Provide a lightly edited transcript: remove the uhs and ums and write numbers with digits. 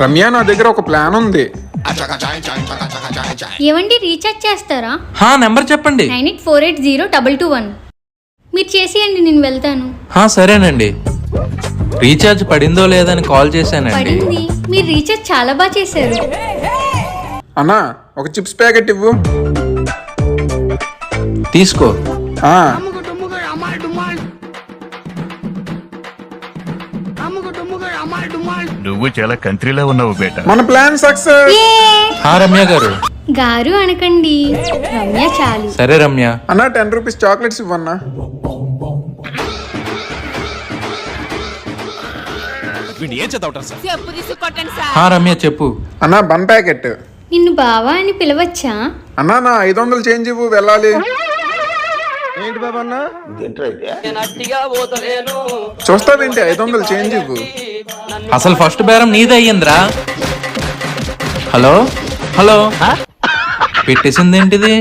రమ్య, నా దగ్గర ఒక ప్లాన్ ఉంది. ఏవండి రీఛార్జ్ చేస్తారా? నెంబర్ చెప్పండి. 98480221. మీరు చేసేయండి, నేను వెళ్తాను. సరేనండి. రీఛార్జ్ పడిందో లేదని కాల్ చేశానండి. పడింది. మీరు రీఛార్జ్ చాలా బాగా చేశారు. అన్నా, ఒక చిప్స్ ప్యాకెట్ ఇవ్వు. తీసుకో. నువ్వు చాలా కంట్రీలో ఉన్నావు బేట. మన ప్లాన్ సక్సెస్. రమ్య గారు. గారు అనకండి, రమ్య చాలు. సరే రమ్య. అన్నా, 10 రూపీస్ చాక్లెట్స్ ఇవ్వన్నా. రమ్య చెప్పు. అన్నా, బన్ ప్యాకెట్. నిన్ను బావా అని పిలవచ్చా? అన్నా, నా 500 చేంజ్ ఇవ్వు, వెళ్ళాలి. చూస్తావేంటి? 500 చేంజ్ ఇవ్వు. అసలు ఫస్ట్ బేరం నీదే అయ్యిందిరా. హలో హలో, పెట్టేసింది ఏంటిది?